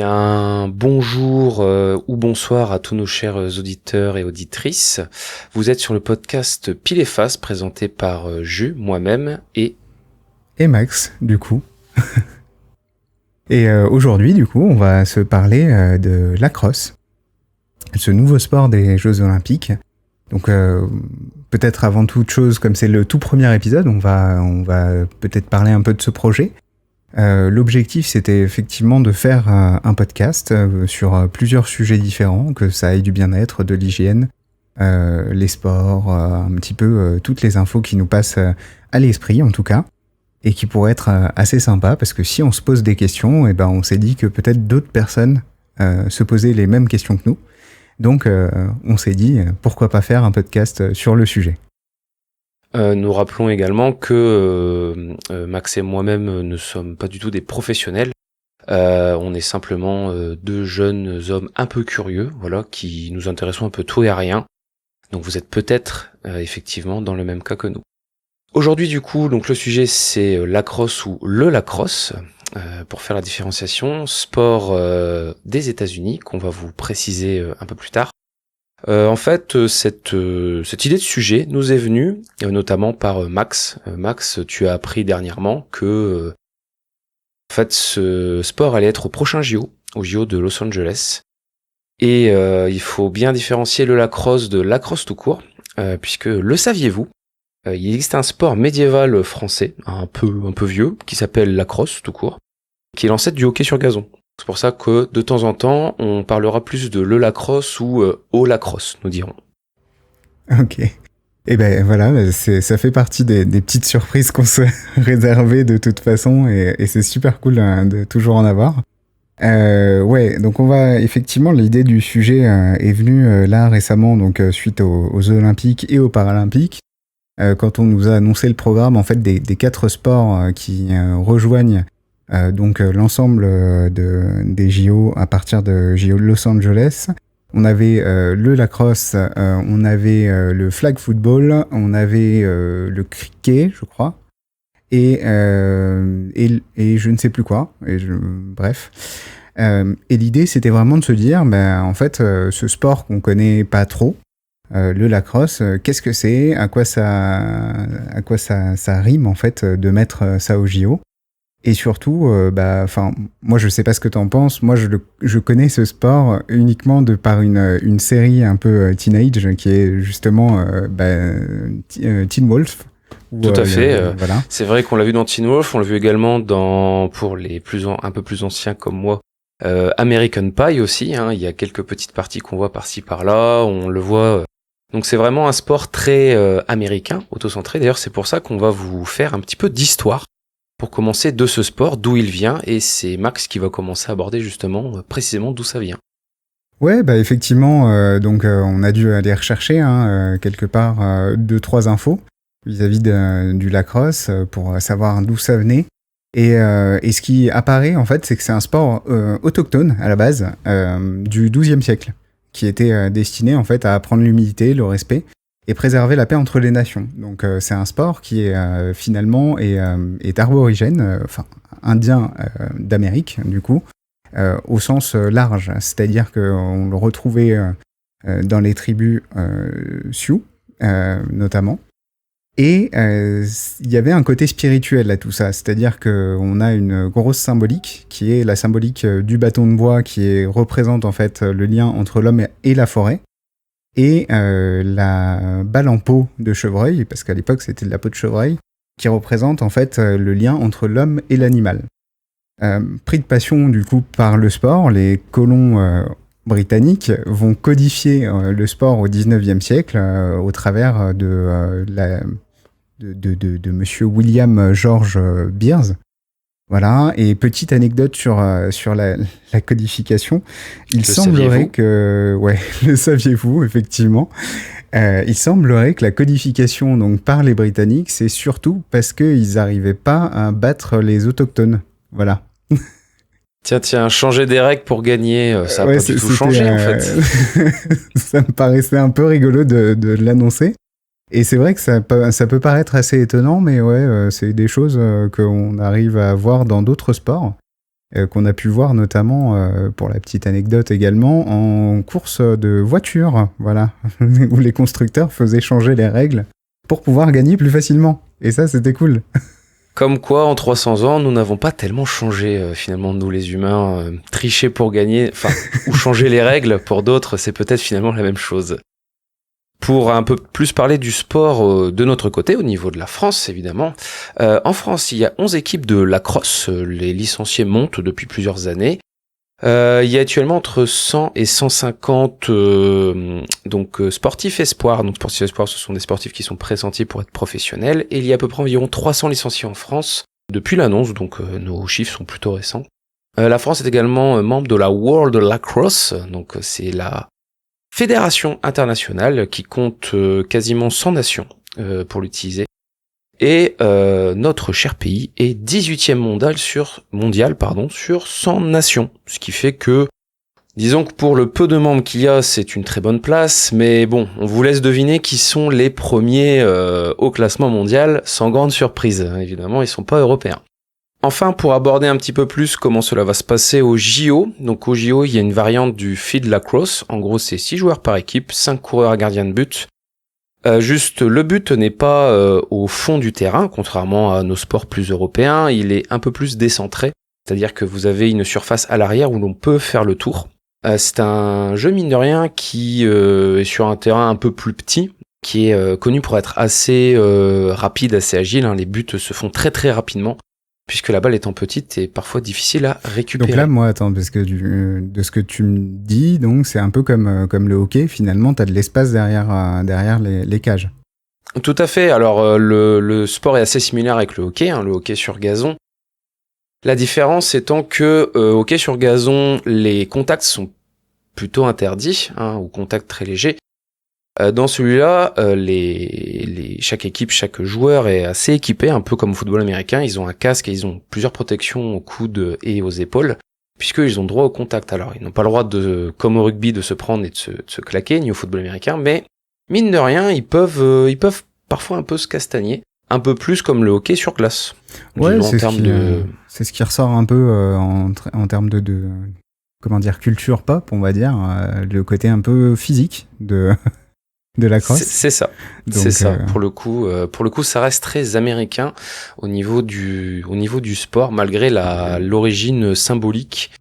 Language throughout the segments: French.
bien, bonjour ou bonsoir à tous nos chers auditeurs et auditrices. Vous êtes sur le podcast Pile et Face présenté par Jus, moi-même et Max, du coup. Et aujourd'hui, du coup, on va se parler de lacrosse, ce nouveau sport des Jeux Olympiques. Donc, peut-être avant toute chose, comme c'est le tout premier épisode, on va peut-être parler un peu de ce projet. L'objectif, c'était effectivement de faire un podcast sur plusieurs sujets différents, que ça aille du bien-être, de l'hygiène, les sports, un petit peu toutes les infos qui nous passent à l'esprit, en tout cas, et qui pourraient être assez sympas, parce que si on se pose des questions, on s'est dit que peut-être d'autres personnes se posaient les mêmes questions que nous. Donc, on s'est dit, pourquoi pas faire un podcast sur le sujet. Nous rappelons également que Max et moi-même ne sommes pas du tout des professionnels. On est simplement deux jeunes hommes un peu curieux, voilà, qui nous intéressons un peu tout et à rien. Donc vous êtes peut-être effectivement dans le même cas que nous. Aujourd'hui du coup, donc le sujet c'est lacrosse ou le lacrosse, pour faire la différenciation, sport des États-Unis qu'on va vous préciser un peu plus tard. En fait, cette idée de sujet nous est venue notamment par Max. Max, tu as appris dernièrement que en fait ce sport allait être au prochain JO, au JO de Los Angeles. Et il faut bien différencier le lacrosse de lacrosse tout court, puisque le saviez-vous, il existe un sport médiéval français, un peu vieux, qui s'appelle lacrosse tout court, qui est l'ancêtre du hockey sur gazon. C'est pour ça que de temps en temps, on parlera plus de le lacrosse ou au lacrosse, nous dirons. Ok. Et voilà, ça fait partie des petites surprises qu'on s'est réservées de toute façon, et c'est super cool de toujours en avoir. Ouais, donc on va effectivement, l'idée du sujet est venue là récemment, donc suite aux Olympiques et aux Paralympiques, quand on nous a annoncé le programme en fait des 4 sports qui rejoignent donc l'ensemble des JO à partir de JO de Los Angeles. On avait le lacrosse, on avait le flag football, on avait le cricket, je crois, et je ne sais plus quoi. Bref. Et l'idée, c'était vraiment de se dire, en fait, ce sport qu'on connaît pas trop, le lacrosse, qu'est-ce que c'est, à quoi ça rime en fait de mettre ça au JO. Et surtout, moi je sais pas ce que t'en penses, moi je connais ce sport uniquement de par une série un peu teenage qui est justement Teen Wolf. Tout à fait. Voilà. C'est vrai qu'on l'a vu dans Teen Wolf, on l'a vu également pour les un peu plus anciens comme moi, American Pie aussi. Hein, il y a quelques petites parties qu'on voit par-ci par-là, on le voit. Donc c'est vraiment un sport très américain, autocentré. D'ailleurs c'est pour ça qu'on va vous faire un petit peu d'histoire pour commencer de ce sport, d'où il vient, et c'est Max qui va commencer à aborder justement précisément d'où ça vient. Ouais, effectivement, on a dû aller rechercher quelque part 2-3 infos vis-à-vis du lacrosse pour savoir d'où ça venait. Et ce qui apparaît en fait, c'est que c'est un sport autochtone à la base du XIIe siècle, qui était destiné en fait à apprendre l'humilité, le respect et préserver la paix entre les nations. Donc c'est un sport qui est finalement est aborigène, indien d'Amérique du coup, au sens large, c'est-à-dire qu'on le retrouvait dans les tribus Sioux notamment. Et il y avait un côté spirituel à tout ça, c'est-à-dire qu'on a une grosse symbolique qui est la symbolique du bâton de bois qui représente en fait le lien entre l'homme et la forêt. Et la balle en peau de chevreuil, parce qu'à l'époque c'était de la peau de chevreuil, qui représente en fait le lien entre l'homme et l'animal. Pris de passion du coup par le sport, les colons britanniques vont codifier le sport au 19e siècle au travers de monsieur William George Beers. Voilà, et petite anecdote sur la codification, il semblerait que... Ouais, le saviez-vous, effectivement. Il semblerait que la codification donc, par les Britanniques, c'est surtout parce qu'ils n'arrivaient pas à battre les autochtones. Voilà. Tiens, changer des règles pour gagner, ça n'a pas du tout changé, en fait. Ça me paraissait un peu rigolo de l'annoncer. Et c'est vrai que ça peut paraître assez étonnant, mais ouais, c'est des choses qu'on arrive à voir dans d'autres sports. qu'on a pu voir notamment, pour la petite anecdote également, en course de voiture, voilà, où les constructeurs faisaient changer les règles pour pouvoir gagner plus facilement. Et ça, c'était cool. Comme quoi, en 300 ans, nous n'avons pas tellement changé, finalement, nous les humains. Tricher pour gagner, enfin, ou changer les règles, pour d'autres, c'est peut-être finalement la même chose. Pour un peu plus parler du sport de notre côté, au niveau de la France, évidemment. En France, il y a 11 équipes de lacrosse. Les licenciés montent depuis plusieurs années. Il y a actuellement entre 100 et 150 sportifs espoirs. Donc sportifs espoirs, ce sont des sportifs qui sont pressentis pour être professionnels. Et il y a à peu près environ 300 licenciés en France depuis l'annonce, donc nos chiffres sont plutôt récents. La France est également membre de la World Lacrosse, donc c'est la fédération internationale qui compte quasiment 100 nations pour l'utiliser. Et notre cher pays est 18e mondial sur 100 nations. Ce qui fait que, disons que pour le peu de membres qu'il y a, c'est une très bonne place. Mais bon, on vous laisse deviner qui sont les premiers au classement mondial, sans grande surprise. Évidemment, ils sont pas européens. Enfin, pour aborder un petit peu plus comment cela va se passer au JO. Donc au JO, il y a une variante du field lacrosse. En gros, c'est 6 joueurs par équipe, 5 coureurs gardiens de but. Juste, le but n'est pas au fond du terrain, contrairement à nos sports plus européens, il est un peu plus décentré, c'est-à-dire que vous avez une surface à l'arrière où l'on peut faire le tour. C'est un jeu mine de rien qui est sur un terrain un peu plus petit, qui est connu pour être assez rapide, assez agile, les buts se font très très rapidement, puisque la balle étant petite est parfois difficile à récupérer. Donc là, moi, attends, parce que de ce que tu me dis, donc c'est un peu comme le hockey, finalement, t'as de l'espace derrière les cages. Tout à fait, alors le sport est assez similaire avec le hockey sur gazon. La différence étant que hockey sur gazon, les contacts sont plutôt interdits, ou contacts très légers. Dans celui-là, chaque équipe, chaque joueur est assez équipé, un peu comme au football américain. Ils ont un casque et ils ont plusieurs protections aux coudes et aux épaules, puisqu'ils ont droit au contact. Alors, ils n'ont pas le droit comme au rugby, de se prendre et de se claquer, ni au football américain, mais mine de rien, ils peuvent parfois un peu se castagner, un peu plus comme le hockey sur glace. Ouais, c'est ce qui ressort un peu en termes de comment dire, culture pop, on va dire, le côté un peu physique de la crosse. C'est ça. Donc, c'est ça. Pour le coup, ça reste très américain au niveau du sport, malgré l'origine symbolique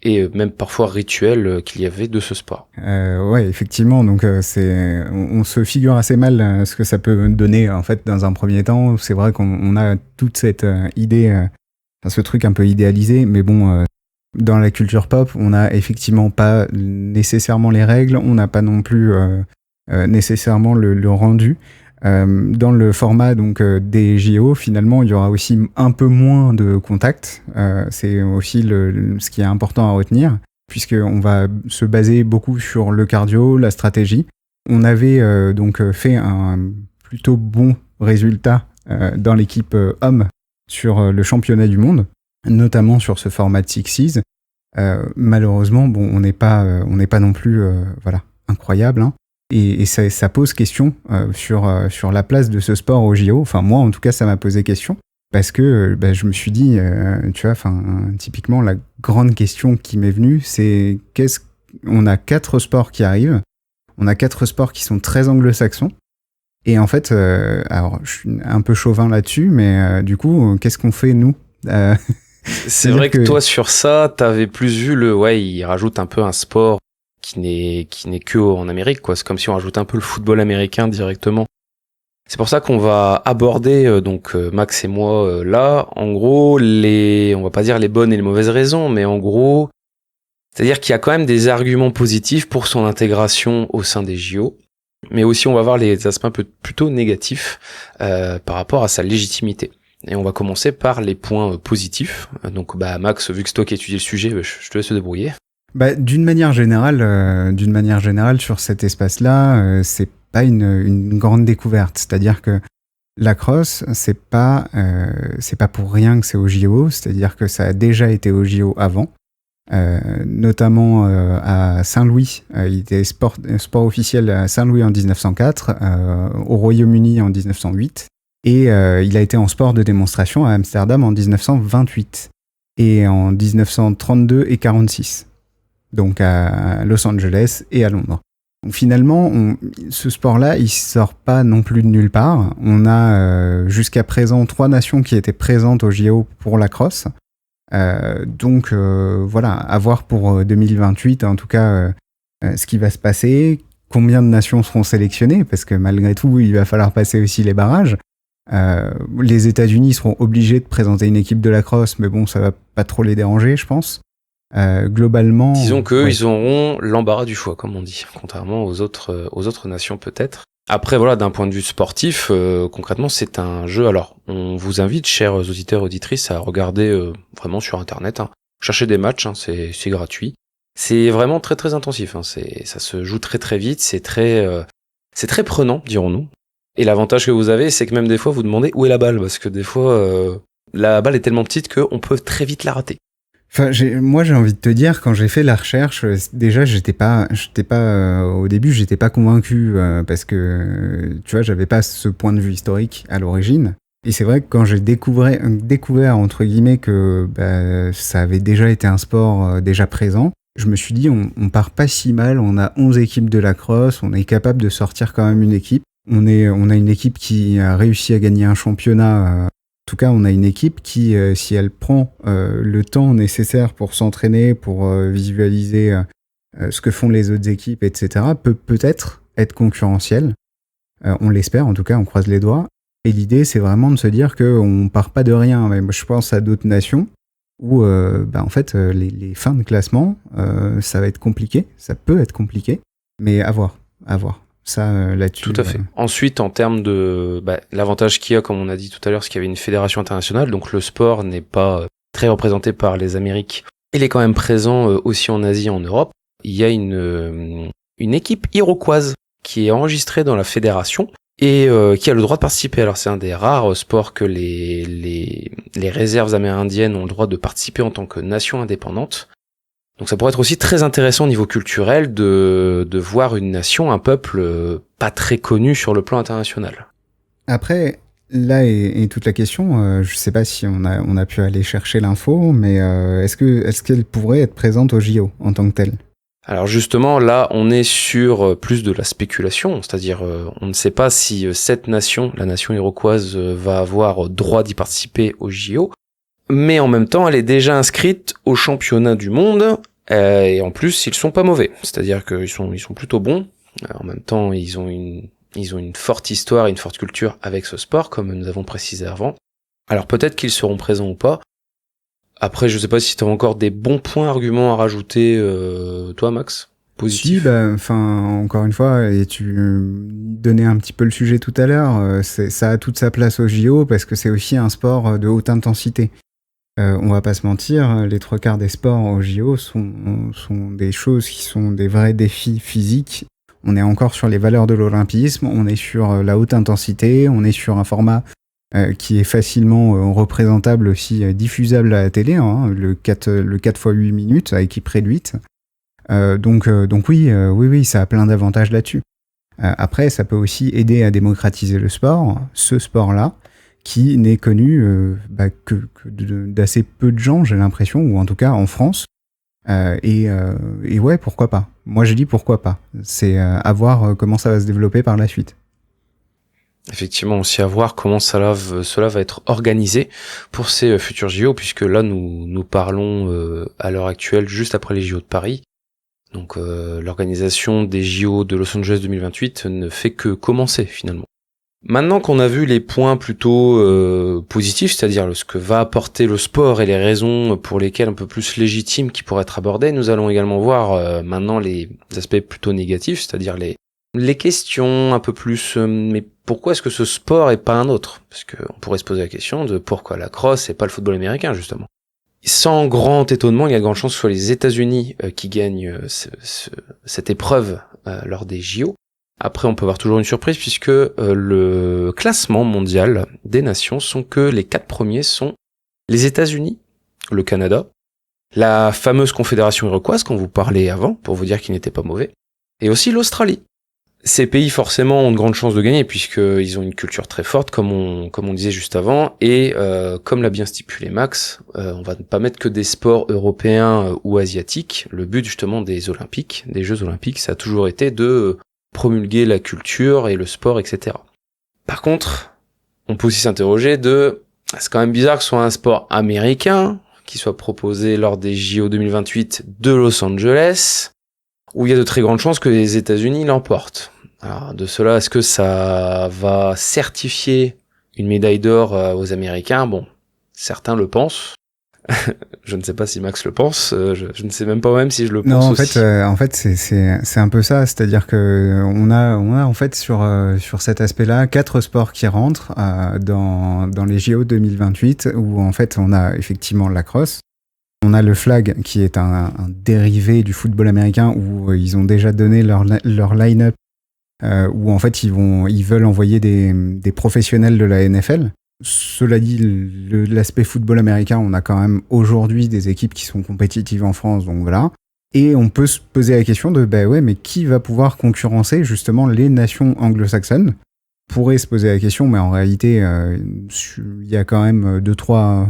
et même parfois rituelle qu'il y avait de ce sport. Ouais, effectivement. Donc on se figure assez mal ce que ça peut donner en fait dans un premier temps. C'est vrai qu'on a toute cette idée, ce truc un peu idéalisé, mais bon. Dans la culture pop, on n'a effectivement pas nécessairement les règles, on n'a pas non plus nécessairement le rendu. Dans le format donc des JO, finalement, il y aura aussi un peu moins de contact. C'est aussi ce qui est important à retenir, puisqu'on va se baser beaucoup sur le cardio, la stratégie. On avait donc fait un plutôt bon résultat dans l'équipe homme sur le championnat du monde, notamment sur ce format de Sixes. Malheureusement, bon, on n'est pas non plus incroyable, et ça pose question sur la place de ce sport au JO. Enfin, moi, en tout cas, ça m'a posé question parce que je me suis dit, tu vois, typiquement, la grande question qui m'est venue, c'est on a 4 sports qui arrivent, on a 4 sports qui sont très anglo-saxons. Et en fait, alors, je suis un peu chauvin là-dessus, mais du coup, qu'est-ce qu'on fait, nous C'est vrai que toi, sur ça, t'avais plus vu il rajoute un peu un sport qui n'est que en Amérique, quoi. C'est comme si on rajoutait un peu le football américain directement. C'est pour ça qu'on va aborder, Max et moi, là, en gros, on va pas dire les bonnes et les mauvaises raisons, mais en gros, c'est-à-dire qu'il y a quand même des arguments positifs pour son intégration au sein des JO. Mais aussi, on va voir les aspects un peu plutôt négatifs par rapport à sa légitimité. Et on va commencer par les points positifs. Donc, Max, vu que c'est toi qui étudie le sujet, je te laisse te débrouiller. D'une manière générale, sur cet espace-là, c'est pas une grande découverte. C'est-à-dire que la crosse, c'est pas pour rien que c'est au JO. C'est-à-dire que ça a déjà été au JO avant. Notamment à Saint-Louis, il était sport officiel à Saint-Louis en 1904, au Royaume-Uni en 1908, et il a été en sport de démonstration à Amsterdam en 1928. et en 1932 et 46. Donc à Los Angeles et à Londres. Donc finalement, ce sport-là, il sort pas non plus de nulle part. On a jusqu'à présent 3 nations qui étaient présentes au JO pour la crosse. Donc voilà, à voir pour 2028, en tout cas, ce qui va se passer, combien de nations seront sélectionnées, parce que malgré tout, il va falloir passer aussi les barrages. Les États-Unis seront obligés de présenter une équipe de la crosse, mais bon, ça va pas trop les déranger, je pense. Globalement, disons que ils auront l'embarras du choix, comme on dit, contrairement aux autres nations peut-être. Après, voilà, d'un point de vue sportif, concrètement, c'est un jeu. Alors, on vous invite, chers auditeurs, auditrices, à regarder vraiment sur Internet. Hein. Cherchez des matchs, hein, c'est gratuit. C'est vraiment très très intensif. Hein. Ça se joue très très vite. C'est très prenant, dirons-nous. Et l'avantage que vous avez, c'est que même des fois, vous demandez où est la balle, parce que des fois, la balle est tellement petite qu'on peut très vite la rater. Enfin, moi, j'ai envie de te dire, quand j'ai fait la recherche, déjà, au début, j'étais pas convaincu, parce que, tu vois, j'avais pas ce point de vue historique à l'origine. Et c'est vrai que quand j'ai découvert, entre guillemets, que ça avait déjà été un sport déjà présent, je me suis dit, on part pas si mal, on a 11 équipes de lacrosse, on est capable de sortir quand même une équipe. On a une équipe qui a réussi à gagner un championnat. En tout cas, on a une équipe qui, si elle prend le temps nécessaire pour s'entraîner, pour visualiser ce que font les autres équipes, etc., peut peut-être être concurrentielle. On l'espère, en tout cas, on croise les doigts. Et l'idée, c'est vraiment de se dire qu'on part pas de rien. Mais moi, je pense à d'autres nations où, en fait, les fins de classement, ça va être compliqué. Ça peut être compliqué, mais à voir. Ça, là-dessus. Tout à fait. Ensuite, en termes de l'avantage qu'il y a, comme on a dit tout à l'heure, c'est qu'il y avait une fédération internationale, donc le sport n'est pas très représenté par les Amériques. Il est quand même présent aussi en Asie et en Europe. Il y a une équipe iroquoise qui est enregistrée dans la fédération et qui a le droit de participer. Alors c'est un des rares sports que les réserves amérindiennes ont le droit de participer en tant que nation indépendante. Donc ça pourrait être aussi très intéressant au niveau culturel de voir une nation, un peuple pas très connu sur le plan international. Après, là est toute la question. Je sais pas si on a pu aller chercher l'info, mais est-ce qu'elle pourrait être présente au JO en tant que telle ? Alors justement, là, on est sur plus de la spéculation, c'est-à-dire on ne sait pas si cette nation, la nation iroquoise, va avoir droit d'y participer au JO. Mais en même temps, elle est déjà inscrite au championnat du monde, et en plus, ils sont pas mauvais. C'est-à-dire qu'ils sont plutôt bons. En même temps, ils ont une forte histoire, une forte culture avec ce sport, comme nous avons précisé avant. Alors peut-être qu'ils seront présents ou pas. Après, je sais pas si tu as encore des bons points, arguments à rajouter, toi, Max? Positif. Si, encore une fois, et tu donnais un petit peu le sujet tout à l'heure, ça a toute sa place au JO parce que c'est aussi un sport de haute intensité. On va pas se mentir, les 3/4 des sports au JO sont des choses qui sont des vrais défis physiques. On est encore sur les valeurs de l'olympisme, on est sur la haute intensité, on est sur un format qui est facilement représentable aussi, diffusable à la télé, hein, le 4 x 8 minutes à équipe réduite. Donc oui, ça a plein d'avantages là-dessus. Après, ça peut aussi aider à démocratiser le sport, ce sport-là, qui n'est connu que d'assez peu de gens, j'ai l'impression, ou en tout cas en France. Et ouais, pourquoi pas. Moi, je dis pourquoi pas. C'est à voir comment ça va se développer par la suite. Effectivement, aussi à voir comment cela va être organisé pour ces futurs JO, puisque là, nous parlons à l'heure actuelle, juste après les JO de Paris. Donc l'organisation des JO de Los Angeles 2028 ne fait que commencer, finalement. Maintenant qu'on a vu les points plutôt positifs, c'est-à-dire ce que va apporter le sport et les raisons pour lesquelles un peu plus légitimes qui pourraient être abordées, nous allons également voir maintenant les aspects plutôt négatifs, c'est-à-dire les questions un peu plus mais pourquoi est-ce que ce sport et pas un autre? Parce que on pourrait se poser la question de pourquoi la crosse et pas le football américain, justement. Sans grand étonnement, il y a de grandes chances que ce soit les États-Unis qui gagnent cette épreuve lors des JO. Après, on peut avoir toujours une surprise puisque le classement mondial des nations sont que les 4 premiers sont les États-Unis, le Canada, la fameuse confédération iroquoise qu'on vous parlait avant pour vous dire qu'il n'était pas mauvais, et aussi l'Australie. Ces pays forcément ont de grandes chances de gagner puisqu'ils ont une culture très forte comme on disait juste avant et comme l'a bien stipulé Max, on va ne pas mettre que des sports européens ou asiatiques. Le but justement des Jeux Olympiques, ça a toujours été de promulguer la culture et le sport, etc. Par contre, on peut aussi s'interroger c'est quand même bizarre que ce soit un sport américain qui soit proposé lors des JO 2028 de Los Angeles, où il y a de très grandes chances que les États-Unis l'emportent. Alors, de cela, est-ce que ça va certifier une médaille d'or aux Américains? Bon, certains le pensent. Je ne sais pas si Max le pense. Je ne sais même pas même si je le pense aussi. En fait, c'est un peu ça. C'est-à-dire que on a en fait sur cet aspect-là 4 sports qui rentrent dans les JO 2028 où en fait on a effectivement la crosse. On a le flag qui est un dérivé du football américain où ils ont déjà donné leur line-up où en fait ils veulent envoyer des professionnels de la NFL. Cela dit, l'aspect football américain, on a quand même aujourd'hui des équipes qui sont compétitives en France, donc voilà. Et on peut se poser la question de, mais qui va pouvoir concurrencer justement les nations anglo-saxonnes? On pourrait se poser la question, mais en réalité, il y a quand même deux, trois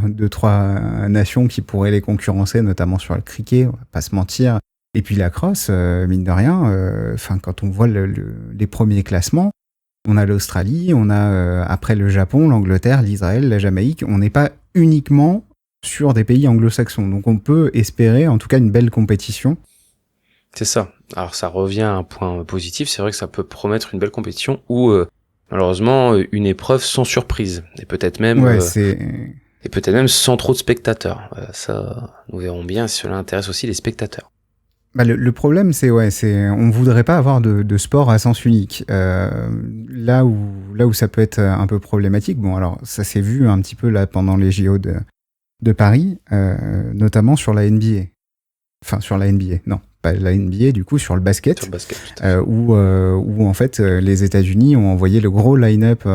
nations qui pourraient les concurrencer, notamment sur le cricket, on va pas se mentir. Et puis la crosse, mine de rien, quand on voit les premiers classements, on a l'Australie, on a après le Japon, l'Angleterre, l'Israël, la Jamaïque. On n'est pas uniquement sur des pays anglo-saxons. Donc on peut espérer en tout cas une belle compétition. C'est ça. Alors ça revient à un point positif. C'est vrai que ça peut promettre une belle compétition où malheureusement une épreuve sans surprise. Et peut-être même, et peut-être même sans trop de spectateurs. Ça, nous verrons bien si cela intéresse aussi les spectateurs. Le problème, c'est on voudrait pas avoir de sport à sens unique. Là où ça peut être un peu problématique, bon alors ça s'est vu un petit peu là pendant les JO de Paris, notamment sur la NBA. Enfin sur la NBA, non, pas la NBA, du coup sur le basket. Sur le basket. Où en fait les États-Unis ont envoyé le gros line-up,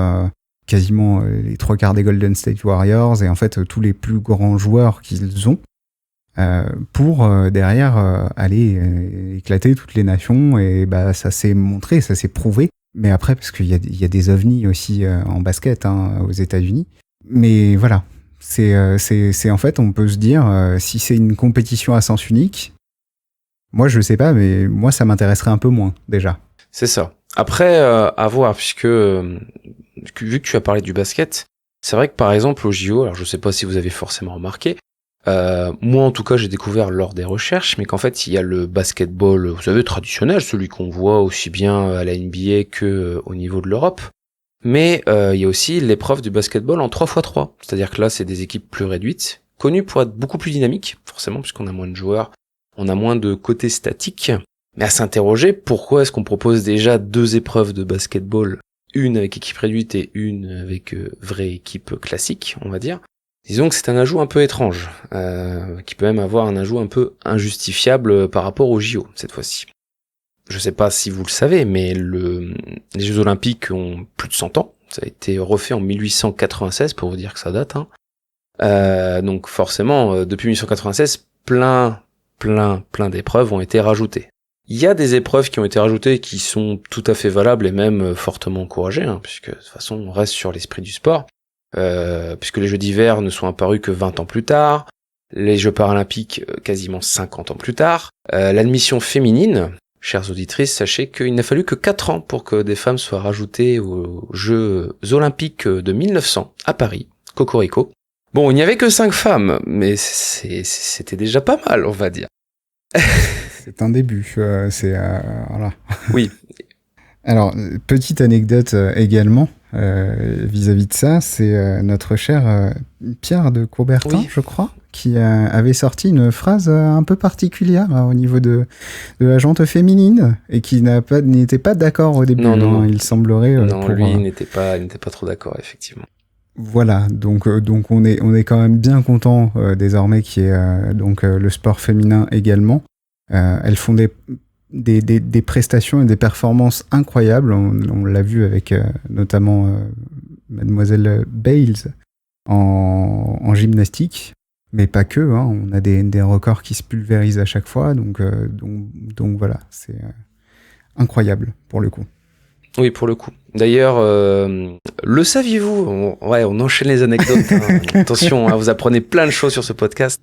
quasiment les 3/4 des Golden State Warriors et en fait tous les plus grands joueurs qu'ils ont. Pour derrière aller éclater toutes les nations et ça s'est montré, ça s'est prouvé. Mais après, parce qu'il y a des ovnis aussi en basket aux États-Unis. Mais voilà, c'est en fait, on peut se dire si c'est une compétition à sens unique, moi je sais pas, mais moi ça m'intéresserait un peu moins déjà. C'est ça. Après, à voir, puisque vu que tu as parlé du basket, c'est vrai que par exemple au JO, alors je sais pas si vous avez forcément remarqué. Moi en tout cas j'ai découvert lors des recherches mais qu'en fait il y a le basketball, vous savez, traditionnel, celui qu'on voit aussi bien à la NBA que au niveau de l'Europe, mais il y a aussi l'épreuve du basketball en 3x3, c'est-à-dire que là c'est des équipes plus réduites, connues pour être beaucoup plus dynamiques, forcément puisqu'on a moins de joueurs, on a moins de côté statique, mais à s'interroger pourquoi est-ce qu'on propose déjà 2 épreuves de basketball, une avec équipe réduite et une avec vraie équipe classique, on va dire. Disons que c'est un ajout un peu étrange, qui peut même avoir un ajout un peu injustifiable par rapport aux JO, cette fois-ci. Je sais pas si vous le savez, mais les Jeux Olympiques ont plus de 100 ans. Ça a été refait en 1896, pour vous dire que ça date. Donc forcément, depuis 1896, plein d'épreuves ont été rajoutées. Il y a des épreuves qui ont été rajoutées qui sont tout à fait valables et même fortement encouragées, puisque de toute façon on reste sur l'esprit du sport. Puisque les Jeux d'hiver ne sont apparus que 20 ans plus tard, les Jeux paralympiques quasiment 50 ans plus tard. L'admission féminine, chères auditrices, sachez qu'il n'a fallu que 4 ans pour que des femmes soient rajoutées aux Jeux olympiques de 1900 à Paris, Cocorico. Bon, il n'y avait que 5 femmes, mais c'était déjà pas mal, on va dire. C'est un début, voilà. Oui. Alors, petite anecdote également vis-à-vis de ça, c'est notre cher Pierre de Coubertin, je crois, qui avait sorti une phrase un peu particulière au niveau de la jante féminine et qui n'était pas d'accord au début. Non, il semblerait. Lui n'était pas trop d'accord, effectivement. Voilà, donc on est quand même bien content désormais qu'il y ait donc le sport féminin également. Elles font des prestations et des performances incroyables. On l'a vu avec notamment Mademoiselle Bales en gymnastique, mais pas que. On a des records qui se pulvérisent à chaque fois. Donc voilà, c'est incroyable pour le coup. Oui, pour le coup. D'ailleurs, le saviez-vous? On enchaîne les anecdotes. Hein. Attention, hein, vous apprenez plein de choses sur ce podcast.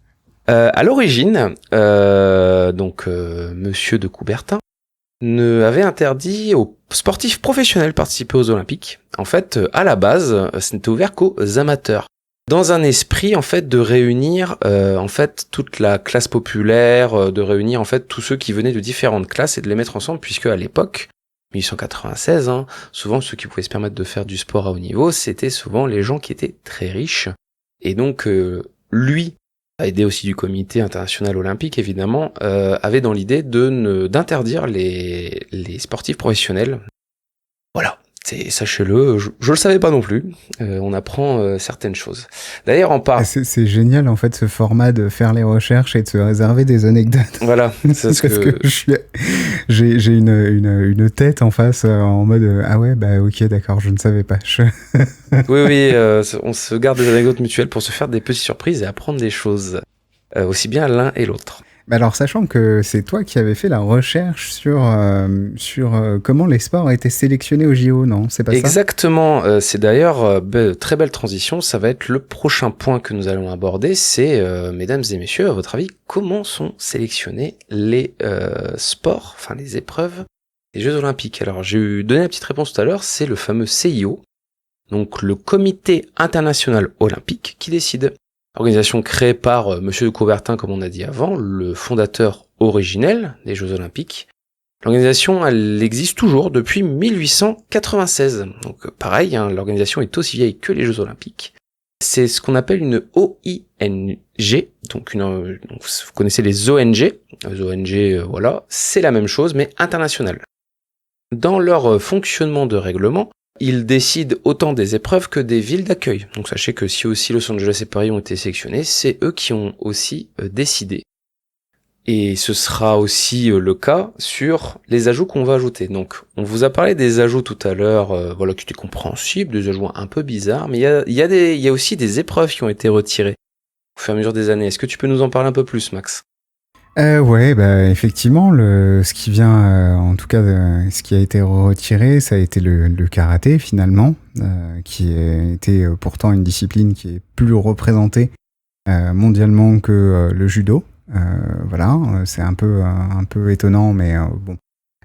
À l'origine, Monsieur de Coubertin avait interdit aux sportifs professionnels de participer aux Olympiques. En fait, à la base, ce n'était ouvert qu'aux amateurs. Dans un esprit, en fait, de réunir, toute la classe populaire, de réunir, en fait, tous ceux qui venaient de différentes classes et de les mettre ensemble, puisque à l'époque, 1896, hein, souvent ceux qui pouvaient se permettre de faire du sport à haut niveau, c'était souvent les gens qui étaient très riches. Et donc, lui, aidé aussi du comité international olympique, évidemment, avait dans l'idée d'interdire les sportifs professionnels. Voilà. Sachez-le, je le savais pas non plus. On apprend certaines choses. D'ailleurs, c'est génial en fait ce format de faire les recherches et de se réserver des anecdotes. Voilà, parce que j'ai une tête en face en mode ah ouais bah ok d'accord je ne savais pas. Oui, on se garde des anecdotes mutuelles pour se faire des petites surprises et apprendre des choses aussi bien l'un et l'autre. Alors, sachant que c'est toi qui avais fait la recherche sur comment les sports étaient sélectionnés au JO, non? C'est pas ça? Exactement. C'est d'ailleurs très belle transition. Ça va être le prochain point que nous allons aborder. C'est, mesdames et messieurs, à votre avis, comment sont sélectionnés les sports, enfin les épreuves des Jeux Olympiques? Alors, j'ai donné la petite réponse tout à l'heure. C'est le fameux CIO, donc le Comité International Olympique, qui décide. Organisation créée par Monsieur de Coubertin, comme on a dit avant, le fondateur originel des Jeux Olympiques. L'organisation, elle existe toujours depuis 1896. Donc pareil, hein, l'organisation est aussi vieille que les Jeux Olympiques. C'est ce qu'on appelle une OING, donc vous connaissez les ONG. Les ONG, voilà, c'est la même chose, mais internationale. Dans leur fonctionnement de règlement, ils décident autant des épreuves que des villes d'accueil. Donc sachez que si aussi Los Angeles et Paris ont été sélectionnés, c'est eux qui ont aussi décidé. Et ce sera aussi le cas sur les ajouts qu'on va ajouter. Donc on vous a parlé des ajouts tout à l'heure, voilà, qui étaient compréhensibles, des ajouts un peu bizarres, mais il y a aussi des épreuves qui ont été retirées au fur et à mesure des années. Est-ce que tu peux nous en parler un peu plus, Max ? Ouais, bah effectivement, ce qui vient, en tout cas, ce qui a été retiré, ça a été le karaté finalement, qui était pourtant une discipline qui est plus représentée mondialement que le judo. Voilà, c'est un peu étonnant, mais bon.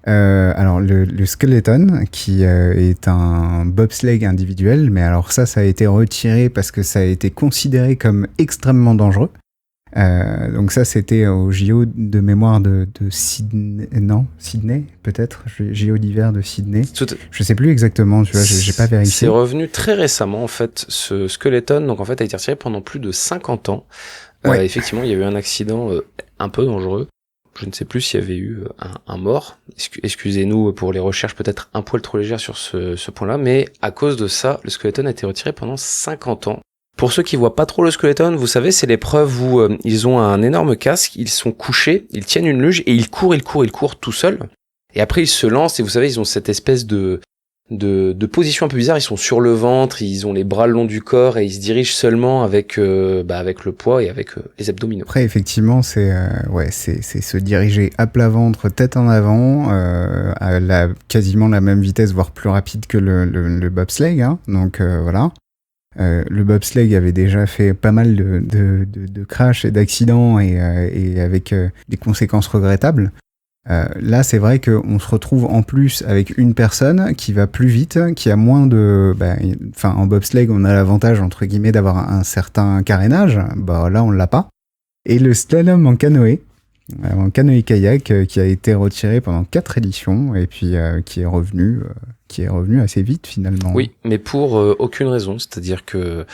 Alors le skeleton, qui est un bobsleigh individuel, mais alors ça a été retiré parce que ça a été considéré comme extrêmement dangereux. Donc ça c'était au JO de mémoire de Sydney peut-être, JO d'hiver de Sydney. Je sais plus exactement, tu vois, j'ai pas vérifié. C'est revenu très récemment en fait, ce skeleton, donc en fait a été retiré pendant plus de 50 ans. Ouais. Effectivement, il y a eu un accident un peu dangereux. Je ne sais plus s'il y avait eu un mort. Excusez-nous pour les recherches peut-être un poil trop légères sur ce point-là, mais à cause de ça, le skeleton a été retiré pendant 50 ans. Pour ceux qui voient pas trop le skeleton, vous savez, c'est l'épreuve où ils ont un énorme casque, ils sont couchés, ils tiennent une luge et ils courent tout seuls. Et après ils se lancent et vous savez, ils ont cette espèce de position un peu bizarre, ils sont sur le ventre, ils ont les bras le long du corps et ils se dirigent seulement avec le poids et avec les abdominaux. Après effectivement c'est se diriger à plat ventre, tête en avant, à quasiment la même vitesse, voire plus rapide que le bobsleigh, hein. Donc voilà. Le bobsleigh avait déjà fait pas mal de crashs et d'accidents et avec des conséquences regrettables. Là, c'est vrai qu'on se retrouve en plus avec une personne qui va plus vite, qui a moins de... en bobsleigh, on a l'avantage, entre guillemets, d'avoir un certain carénage. Bah là, on l'a pas. Et le slalom en canoë-kayak, qui a été retiré pendant 4 éditions, et puis qui est revenu assez vite, finalement. Oui, mais pour aucune raison. C'est-à-dire que,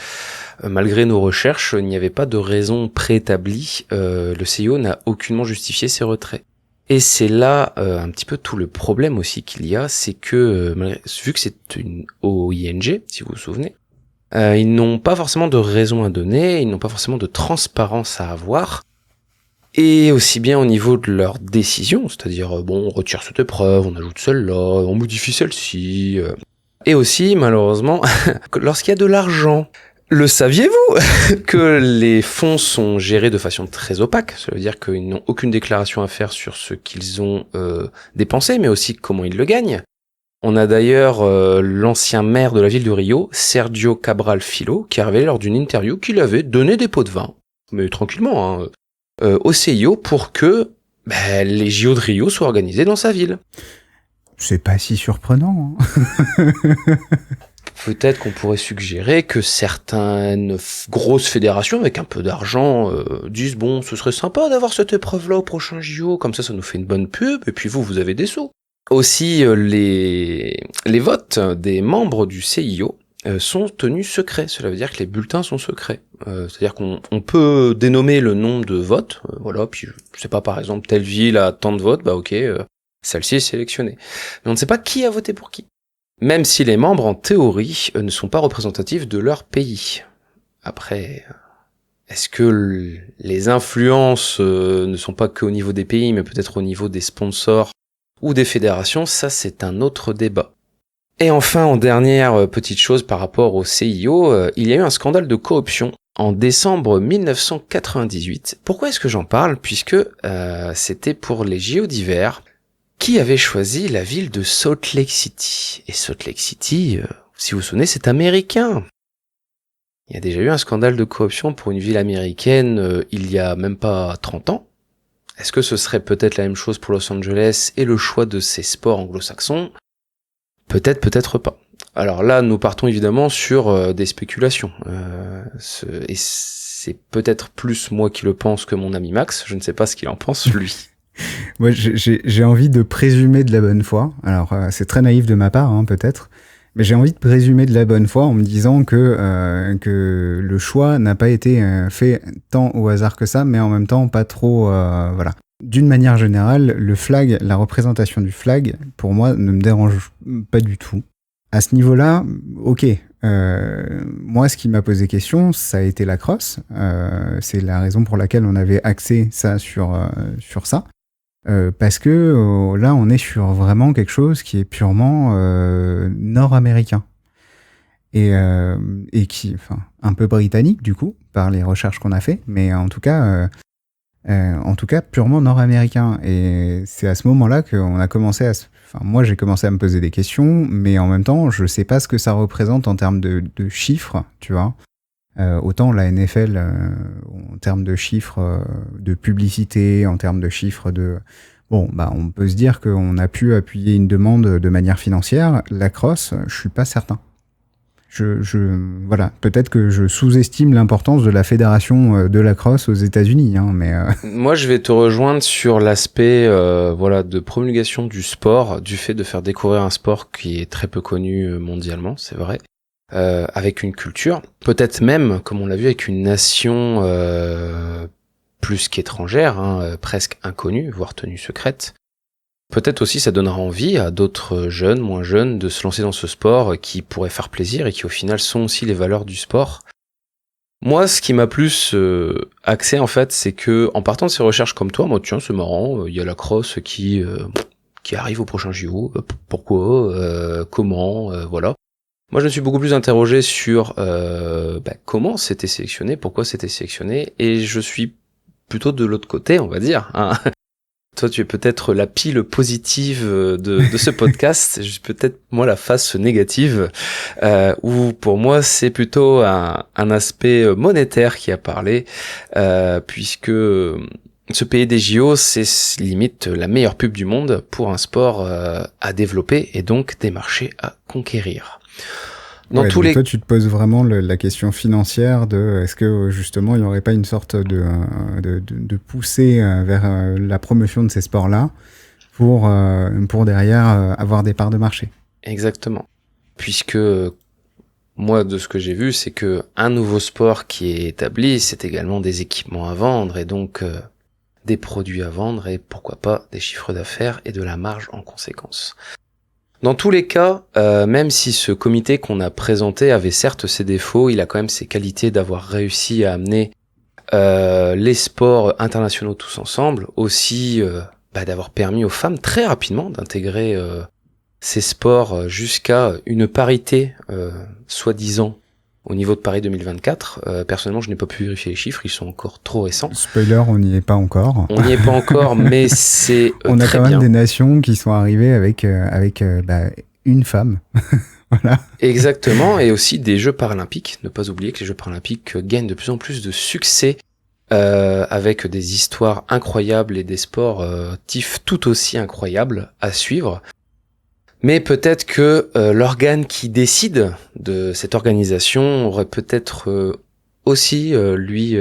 malgré nos recherches, il n'y avait pas de raison préétablie. Le CIO n'a aucunement justifié ses retraits. Et c'est là un petit peu tout le problème aussi qu'il y a, c'est que vu que c'est une OING, si vous vous souvenez, ils n'ont pas forcément de raison à donner, ils n'ont pas forcément de transparence à avoir, et aussi bien au niveau de leurs décisions, c'est-à-dire on retire cette épreuve, on ajoute celle-là, on modifie celle-ci, et aussi malheureusement lorsqu'il y a de l'argent. Le saviez-vous que les fonds sont gérés de façon très opaque? Ça veut dire qu'ils n'ont aucune déclaration à faire sur ce qu'ils ont dépensé, mais aussi comment ils le gagnent. On a d'ailleurs l'ancien maire de la ville de Rio, Sergio Cabral Filho, qui a révélé lors d'une interview qu'il avait donné des pots de vin, mais tranquillement, au CIO pour que les JO de Rio soient organisés dans sa ville. C'est pas si surprenant. Hein. Peut-être qu'on pourrait suggérer que certaines grosses fédérations avec un peu d'argent disent bon, ce serait sympa d'avoir cette épreuve-là au prochain JO, comme ça nous fait une bonne pub, et puis vous avez des sous. Aussi, les votes des membres du CIO sont tenus secrets. Cela veut dire que les bulletins sont secrets. C'est-à-dire qu'on peut dénommer le nombre de votes, voilà, puis je sais pas, par exemple, telle ville a tant de votes, ok, celle-ci est sélectionnée. Mais on ne sait pas qui a voté pour qui. Même si les membres, en théorie, ne sont pas représentatifs de leur pays. Après, est-ce que les influences ne sont pas qu'au niveau des pays, mais peut-être au niveau des sponsors ou des fédérations? Ça, c'est un autre débat. Et enfin, en dernière petite chose par rapport au CIO, il y a eu un scandale de corruption en décembre 1998. Pourquoi est-ce que j'en parle? Puisque c'était pour les JO d'hiver. Qui avait choisi la ville de Salt Lake City? Et Salt Lake City, si vous vous souvenez, c'est américain. Il y a déjà eu un scandale de corruption pour une ville américaine il y a même pas 30 ans. Est-ce que ce serait peut-être la même chose pour Los Angeles et le choix de ces sports anglo-saxons? Peut-être, peut-être pas. Alors là, nous partons évidemment sur des spéculations. Et c'est peut-être plus moi qui le pense que mon ami Max. Je ne sais pas ce qu'il en pense, lui. Moi, j'ai envie de présumer de la bonne foi. Alors, c'est très naïf de ma part, hein, peut-être. Mais j'ai envie de présumer de la bonne foi en me disant que le choix n'a pas été fait tant au hasard que ça, mais en même temps pas trop... voilà. D'une manière générale, le flag, la représentation du flag, pour moi, ne me dérange pas du tout. À ce niveau-là, ok. Moi, ce qui m'a posé question, ça a été la crosse. C'est la raison pour laquelle on avait axé ça sur ça. Parce que là, on est sur vraiment quelque chose qui est purement nord-américain. Et qui, enfin, un peu britannique, du coup, par les recherches qu'on a fait, mais en tout cas, purement nord-américain. Et c'est à ce moment-là qu'on a commencé à... Enfin, moi, j'ai commencé à me poser des questions, mais en même temps, je sais pas ce que ça représente en termes de chiffres, tu vois. Autant la NFL, en termes de chiffres de publicité, en termes de chiffres de... Bon, on peut se dire qu'on a pu appuyer une demande de manière financière. La crosse, je suis pas certain. Voilà, peut-être que je sous-estime l'importance de la fédération de la crosse aux États-Unis, hein, mais... Moi, je vais te rejoindre sur l'aspect de promulgation du sport, du fait de faire découvrir un sport qui est très peu connu mondialement, c'est vrai. Avec une culture, peut-être même, comme on l'a vu, avec une nation plus qu'étrangère, presque inconnue, voire tenue secrète. Peut-être aussi ça donnera envie à d'autres jeunes, moins jeunes, de se lancer dans ce sport qui pourrait faire plaisir et qui au final sont aussi les valeurs du sport. Moi, ce qui m'a plus axé en fait, c'est que en partant de ces recherches comme toi, moi tiens, c'est marrant, il y a la crosse qui arrive au prochain JO, pourquoi, comment, voilà. Moi, je me suis beaucoup plus interrogé sur comment c'était sélectionné, pourquoi c'était sélectionné, et je suis plutôt de l'autre côté, on va dire. Hein. Toi, tu es peut-être la pile positive de ce podcast, je suis peut-être moi la face négative, où pour moi c'est plutôt un aspect monétaire qui a parlé, puisque se payer des JO, c'est limite la meilleure pub du monde pour un sport à développer et donc des marchés à conquérir. Toi, tu te poses vraiment la question financière de est-ce que justement il n'y aurait pas une sorte de poussée vers la promotion de ces sports-là pour derrière avoir des parts de marché. Exactement. Puisque moi, de ce que j'ai vu, c'est que un nouveau sport qui est établi, c'est également des équipements à vendre et donc des produits à vendre et pourquoi pas des chiffres d'affaires et de la marge en conséquence. Dans tous les cas, même si ce comité qu'on a présenté avait certes ses défauts, il a quand même ses qualités d'avoir réussi à amener les sports internationaux tous ensemble, aussi d'avoir permis aux femmes très rapidement d'intégrer ces sports jusqu'à une parité soi-disant au niveau de Paris 2024. Personnellement, je n'ai pas pu vérifier les chiffres, ils sont encore trop récents. Spoiler, on n'y est pas encore. On n'y est pas encore, mais c'est on a très quand même bien. des nations qui sont arrivées avec une femme. Voilà. Exactement, et aussi des Jeux paralympiques. Ne pas oublier que les Jeux paralympiques gagnent de plus en plus de succès avec des histoires incroyables et des sports tifs tout aussi incroyables à suivre. Mais peut-être que l'organe qui décide de cette organisation aurait peut-être aussi, lui,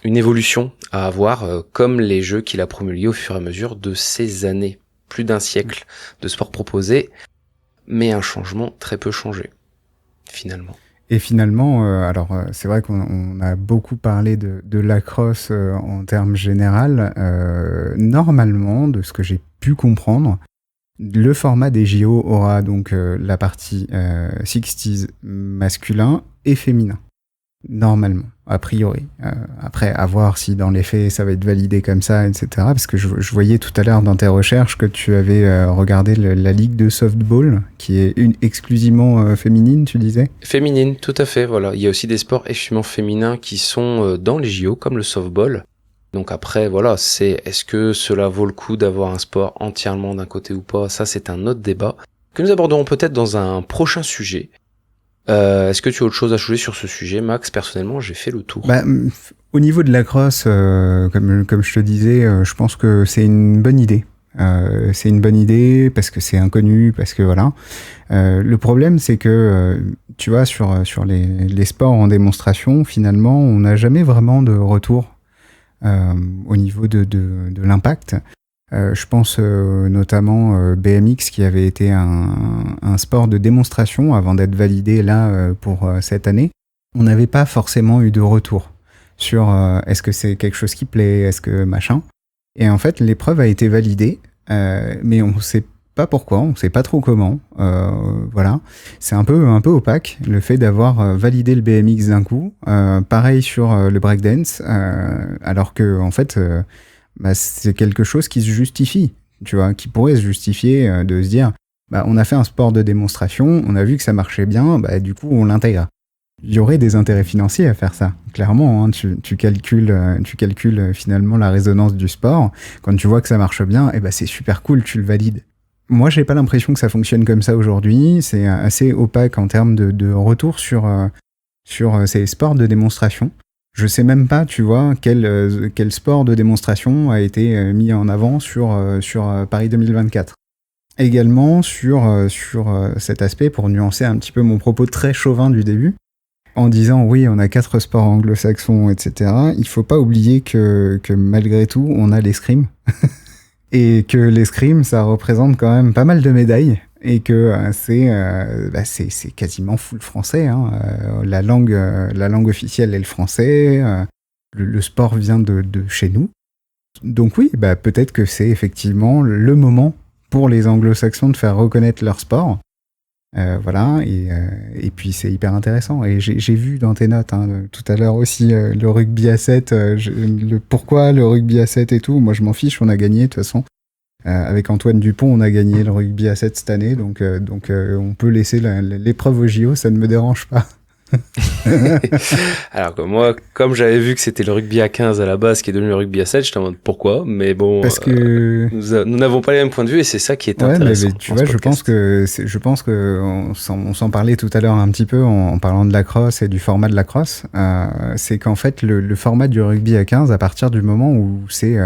une évolution à avoir, comme les jeux qu'il a promulgués au fur et à mesure de ces années. Plus d'un siècle de sport proposé, mais un changement très peu changé, finalement. Et finalement, c'est vrai qu'on a beaucoup parlé de lacrosse en termes général. Normalement, de ce que j'ai pu comprendre, le format des JO aura donc la partie 60s masculin et féminin. Normalement, a priori. Après, à voir si dans les faits ça va être validé comme ça, etc. Parce que je voyais tout à l'heure dans tes recherches que tu avais regardé la ligue de softball, qui est exclusivement féminine, tu disais ? Féminine, tout à fait, voilà. Il y a aussi des sports exclusivement féminins qui sont dans les JO, comme le softball. Donc après, voilà, est-ce que cela vaut le coup d'avoir un sport entièrement d'un côté ou pas ? Ça, c'est un autre débat que nous aborderons peut-être dans un prochain sujet. Est-ce que tu as autre chose à ajouter sur ce sujet, Max ? Personnellement, j'ai fait le tour. Au niveau de la crosse, comme je te disais, je pense que c'est une bonne idée. C'est une bonne idée parce que c'est inconnu, parce que voilà. Le problème, c'est que, tu vois, sur les sports en démonstration, finalement, on n'a jamais vraiment de retour au niveau de l'impact. Je pense notamment BMX qui avait été un sport de démonstration avant d'être validé là pour cette année. On n'avait pas forcément eu de retour sur est-ce que c'est quelque chose qui plaît, est-ce que machin. Et en fait, l'épreuve a été validée, mais on ne sait pas pourquoi, on ne sait pas trop comment. Voilà, c'est un peu opaque le fait d'avoir validé le BMX d'un coup. Pareil sur le breakdance, alors que en fait. C'est quelque chose qui se justifie, tu vois, qui pourrait se justifier de se dire, on a fait un sport de démonstration, on a vu que ça marchait bien, du coup on l'intègre. Il y aurait des intérêts financiers à faire ça, clairement. Hein, tu calcules finalement la résonance du sport. Quand tu vois que ça marche bien, c'est super cool, tu le valides. Moi, j'ai pas l'impression que ça fonctionne comme ça aujourd'hui. C'est assez opaque en termes de retour sur ces sports de démonstration. Je sais même pas, tu vois, quel sport de démonstration a été mis en avant sur Paris 2024. Également sur cet aspect, pour nuancer un petit peu mon propos très chauvin du début, en disant oui, on a 4 sports anglo-saxons, etc. Il faut pas oublier que malgré tout, on a l'escrime. Et que l'escrime, ça représente quand même pas mal de médailles. Et que c'est quasiment full français. Hein. La langue officielle est le français. Le sport vient de chez nous. Donc oui, peut-être que c'est effectivement le moment pour les anglo-saxons de faire reconnaître leur sport. Voilà, et puis c'est hyper intéressant. Et j'ai vu dans tes notes tout à l'heure aussi le rugby à 7, pourquoi le rugby à 7 et tout. Moi je m'en fiche, on a gagné de toute façon. Avec Antoine Dupont, on a gagné le rugby à 7 cette année, donc on peut laisser l'épreuve au JO, ça ne me dérange pas. Alors que moi, comme j'avais vu que c'était le rugby à 15 à la base qui est devenu le rugby à 7, j'étais en mode pourquoi ? Mais bon, parce que nous n'avons pas les mêmes points de vue et c'est ça qui est intéressant. Mais tu vois, je pense que on s'en parlait tout à l'heure un petit peu en parlant de la crosse et du format de la crosse. C'est qu'en fait, le format du rugby à 15, à partir du moment où c'est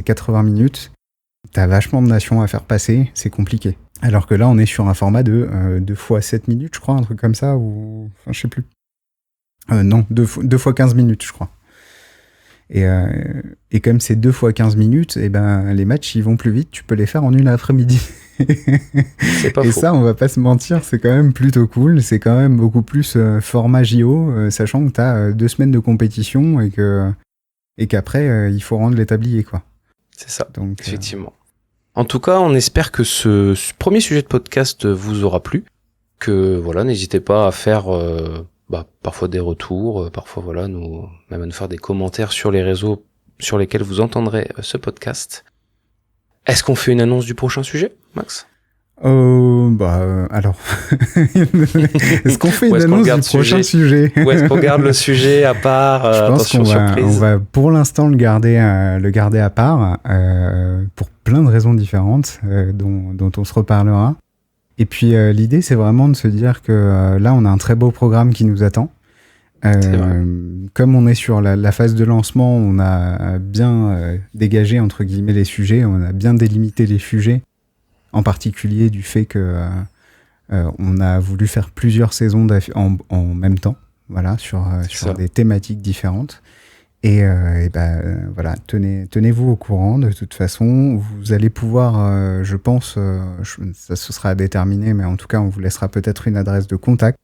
80 minutes, t'as vachement de nations à faire passer, c'est compliqué. Alors que là, on est sur un format de 2 fois 7 minutes, je crois, un truc comme ça, ou... Enfin, je sais plus. Non, 2 fois 15 minutes, je crois. Et comme c'est 2 fois 15 minutes, les matchs, ils vont plus vite, tu peux les faire en une après-midi. C'est pas et faux. Ça, on va pas se mentir, c'est quand même plutôt cool. C'est quand même beaucoup plus format JO, sachant que t'as 2 semaines de compétition et qu'après, il faut rendre l'établier, quoi. C'est ça, donc, effectivement. En tout cas, on espère que ce premier sujet de podcast vous aura plu. Que voilà, n'hésitez pas à faire parfois des retours, parfois voilà, même à nous faire des commentaires sur les réseaux sur lesquels vous entendrez ce podcast. Est-ce qu'on fait une annonce du prochain sujet, Max ? Alors, est-ce qu'on fait une annonce du prochain sujet ou est-ce qu'on garde le sujet à part ? Je pense qu'on va pour l'instant le garder à part pour plein de raisons différentes dont on se reparlera. Et puis l'idée, c'est vraiment de se dire que là, on a un très beau programme qui nous attend. Comme on est sur la phase de lancement, on a bien dégagé, entre guillemets, les sujets, on a bien délimité les sujets, en particulier du fait que on a voulu faire plusieurs saisons en même temps, voilà, sur des thématiques différentes. Et voilà, tenez-vous au courant. De toute façon, vous allez pouvoir, je pense, ça ce sera à déterminer, mais en tout cas, on vous laissera peut-être une adresse de contact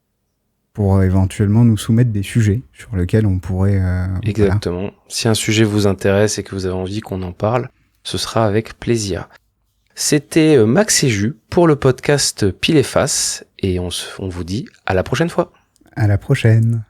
pour éventuellement nous soumettre des sujets sur lesquels on pourrait... Exactement. Voilà. Si un sujet vous intéresse et que vous avez envie qu'on en parle, ce sera avec plaisir. C'était Max et Jus pour le podcast Pile et Face, et on vous dit à la prochaine fois. À la prochaine.